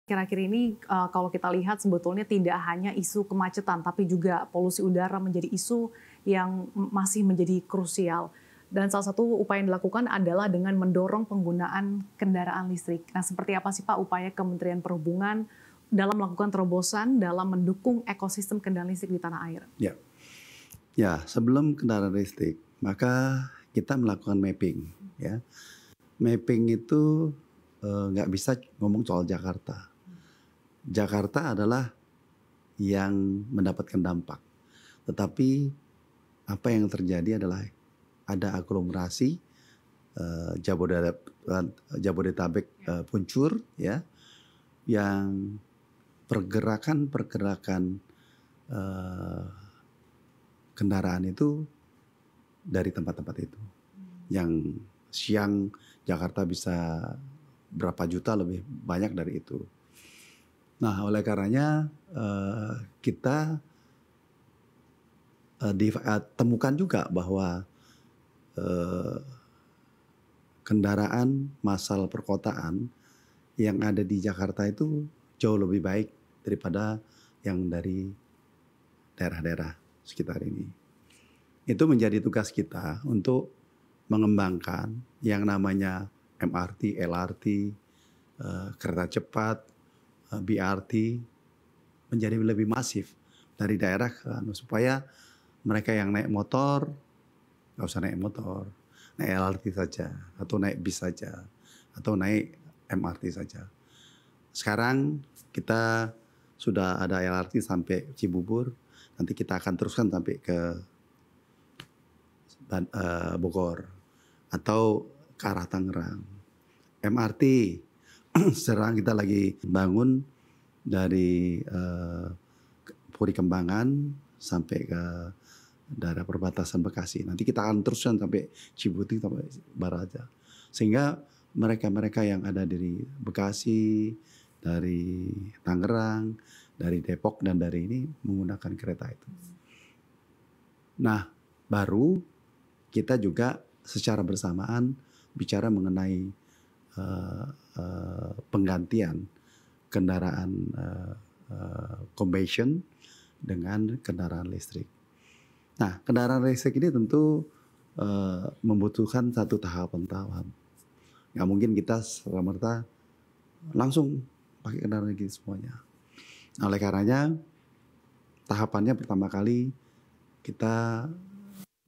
Akhir-akhir ini kalau kita lihat sebetulnya tidak hanya isu kemacetan, tapi juga polusi udara menjadi isu yang masih menjadi krusial. Dan salah satu upaya yang dilakukan adalah dengan mendorong penggunaan kendaraan listrik. Nah, seperti apa sih Pak upaya Kementerian Perhubungan dalam melakukan terobosan dalam mendukung ekosistem kendaraan listrik di tanah air? Ya, sebelum kendaraan listrik, maka kita melakukan mapping. Ya, mapping itu nggak bisa ngomong soal Jakarta. Jakarta adalah yang mendapatkan dampak. Tetapi apa yang terjadi adalah ada aglomerasi Jabodetabek Puncur, ya, yang pergerakan kendaraan itu dari tempat-tempat itu. Yang siang Jakarta bisa berapa juta lebih banyak dari itu. Nah, oleh karenanya kita temukan juga bahwa kendaraan massal perkotaan yang ada di Jakarta itu jauh lebih baik daripada yang dari daerah-daerah sekitar ini. Itu menjadi tugas kita untuk mengembangkan yang namanya MRT, LRT, kereta cepat, BRT menjadi lebih masif dari daerah supaya mereka yang naik motor nggak usah naik motor, naik LRT saja, atau naik bis saja, atau naik MRT saja. Sekarang kita sudah ada LRT sampai Cibubur, nanti kita akan teruskan sampai ke Bogor atau ke arah Tangerang. MRT sekarang kita lagi bangun dari Puri Kembangan sampai ke daerah perbatasan Bekasi. Nanti kita akan teruskan sampai Cibuti sampai Baraja. Sehingga mereka-mereka yang ada dari Bekasi, dari Tangerang, dari Depok dan dari ini menggunakan kereta itu. Nah, baru kita juga secara bersamaan bicara mengenai penggantian kendaraan combustion dengan kendaraan listrik. Nah, kendaraan listrik ini tentu membutuhkan satu tahapan. Nggak mungkin kita serta-merta langsung pakai kendaraan listrik semuanya. Nah, oleh karenanya tahapannya pertama kali kita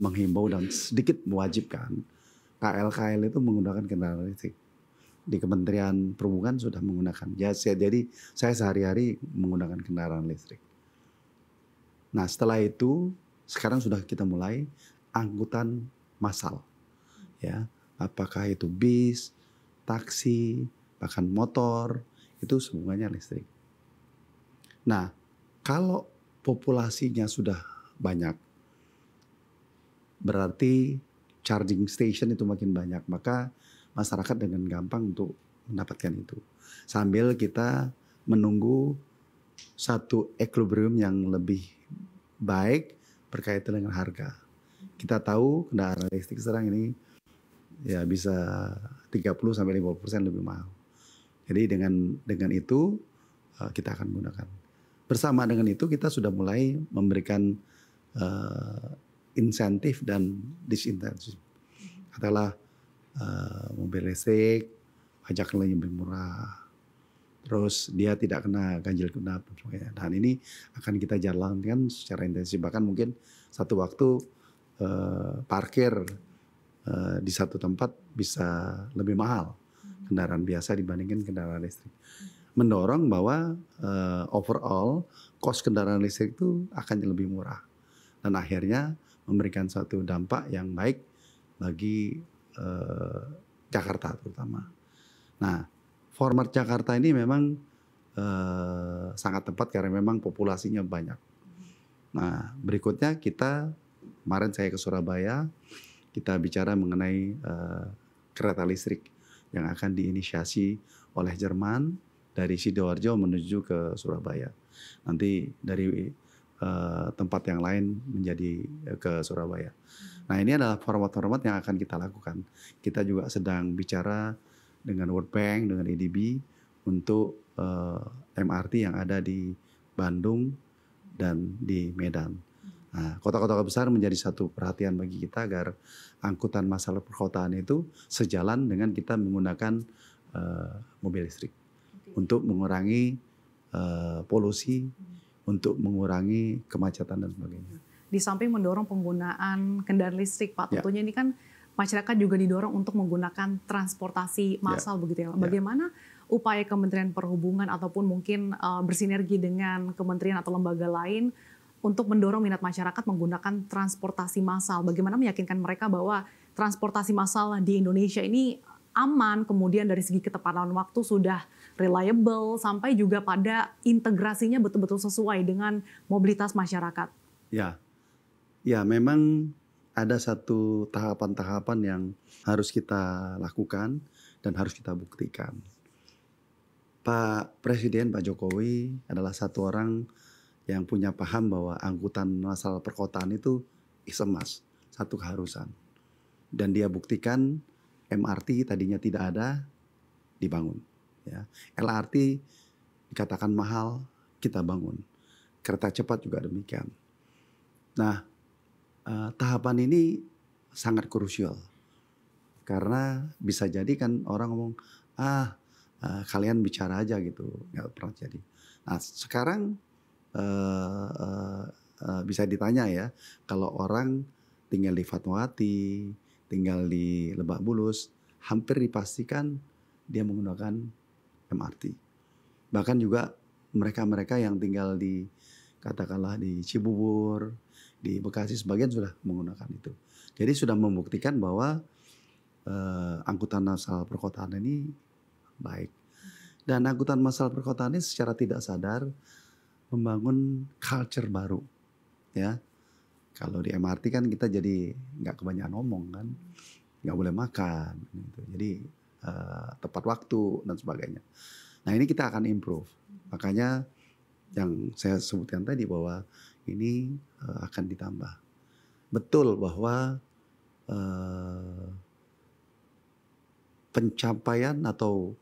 menghimbau dan sedikit mewajibkan KL itu menggunakan kendaraan listrik. Di Kementerian Perhubungan sudah menggunakan. Jadi saya sehari-hari menggunakan kendaraan listrik. Nah, setelah itu sekarang sudah kita mulai angkutan massal. Ya, apakah itu bis, taksi, bahkan motor, itu semuanya listrik. Nah, kalau populasinya sudah banyak, berarti charging station itu makin banyak, maka masyarakat dengan gampang untuk mendapatkan itu. Sambil kita menunggu satu equilibrium yang lebih baik berkaitan dengan harga. Kita tahu kendaraan listrik sekarang ini ya bisa 30-50% lebih mahal. Jadi dengan itu kita akan gunakan. Bersama dengan itu kita sudah mulai memberikan insentif dan disinsentif. Adalah mobil listrik pajaknya lebih murah, terus dia tidak kena ganjil genap dan sebagainya. Dan ini akan kita jalankan secara intensif. Bahkan mungkin satu waktu parkir di satu tempat bisa lebih mahal kendaraan biasa dibandingkan kendaraan listrik. Mendorong bahwa overall cost kendaraan listrik itu akan lebih murah dan akhirnya memberikan suatu dampak yang baik bagi Jakarta terutama. Nah, format Jakarta ini memang sangat tepat karena memang populasinya banyak. Nah, berikutnya kemarin saya ke Surabaya, kita bicara mengenai kereta listrik yang akan diinisiasi oleh Jerman dari Sidoarjo menuju ke Surabaya. Nanti dari tempat yang lain menjadi ke Surabaya. Nah, ini adalah format-format yang akan kita lakukan. Kita juga sedang bicara dengan World Bank, dengan EDB untuk MRT yang ada di Bandung dan di Medan. Nah, kota-kota besar menjadi satu perhatian bagi kita agar angkutan massal perkotaan itu sejalan dengan kita menggunakan mobil listrik untuk mengurangi polusi, untuk mengurangi kemacetan dan sebagainya. Di samping mendorong penggunaan kendaraan listrik, Pak, Ya. tentunya ini kan masyarakat juga didorong untuk menggunakan transportasi massal begitu ya. Bagaimana upaya Kementerian Perhubungan ataupun mungkin bersinergi dengan kementerian atau lembaga lain untuk mendorong minat masyarakat menggunakan transportasi massal? Bagaimana meyakinkan mereka bahwa transportasi massal di Indonesia ini aman, kemudian dari segi ketepatan waktu sudah reliable, sampai juga pada integrasinya betul-betul sesuai dengan mobilitas masyarakat? Ya, memang ada satu tahapan-tahapan yang harus kita lakukan dan harus kita buktikan. Pak Presiden, Pak Jokowi adalah satu orang yang punya paham bahwa angkutan massal perkotaan itu is a must, satu keharusan. Dan dia buktikan MRT tadinya tidak ada, dibangun. Ya. LRT dikatakan mahal, kita bangun. Kereta cepat juga demikian. Nah, tahapan ini sangat krusial. Karena bisa jadi kan orang ngomong, kalian bicara aja gitu, nggak pernah jadi. Nah, sekarang bisa ditanya ya, kalau orang tinggal di Fatmawati, tinggal di Lebak Bulus, hampir dipastikan dia menggunakan MRT. Bahkan juga mereka-mereka yang tinggal di, katakanlah di Cibubur, di Bekasi, sebagian sudah menggunakan itu. Jadi sudah membuktikan bahwa angkutan massal perkotaan ini baik. Dan angkutan massal perkotaan ini secara tidak sadar membangun culture baru, ya. Kalau di MRT kan kita jadi nggak kebanyakan ngomong kan, nggak boleh makan, gitu. Jadi tepat waktu dan sebagainya. Nah, ini kita akan improve. Makanya yang saya sebutkan tadi bahwa ini akan ditambah. Betul bahwa pencapaian atau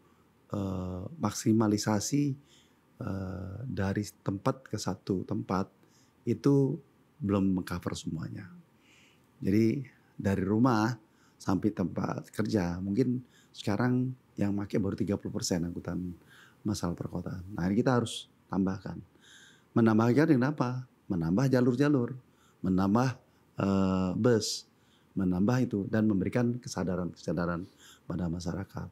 maksimalisasi dari tempat ke satu tempat itu belum mengcover semuanya. Jadi dari rumah sampai tempat kerja mungkin sekarang yang pakai baru 30% angkutan massal perkotaan. Nah, ini kita harus tambahkan. Menambahkan dengan apa? Menambah jalur-jalur, menambah bus, menambah itu dan memberikan kesadaran pada masyarakat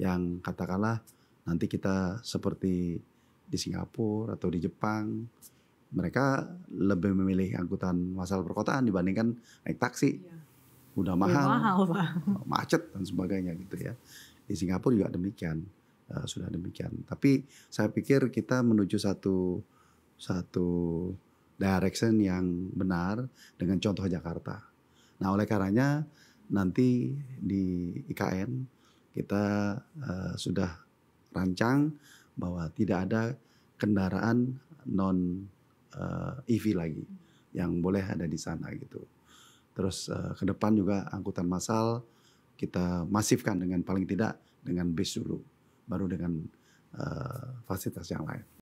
yang katakanlah nanti kita seperti di Singapura atau di Jepang, mereka lebih memilih angkutan massal perkotaan dibandingkan naik taksi. Udah mahal, Pak. Macet dan sebagainya gitu ya. Di Singapura juga demikian, sudah demikian. Tapi saya pikir kita menuju satu direction yang benar dengan contoh Jakarta. Nah, oleh karenanya nanti di IKN kita sudah rancang bahwa tidak ada kendaraan non EV lagi yang boleh ada di sana gitu. Terus ke depan juga angkutan massal kita masifkan dengan paling tidak dengan bis dulu, baru dengan fasilitas yang lain.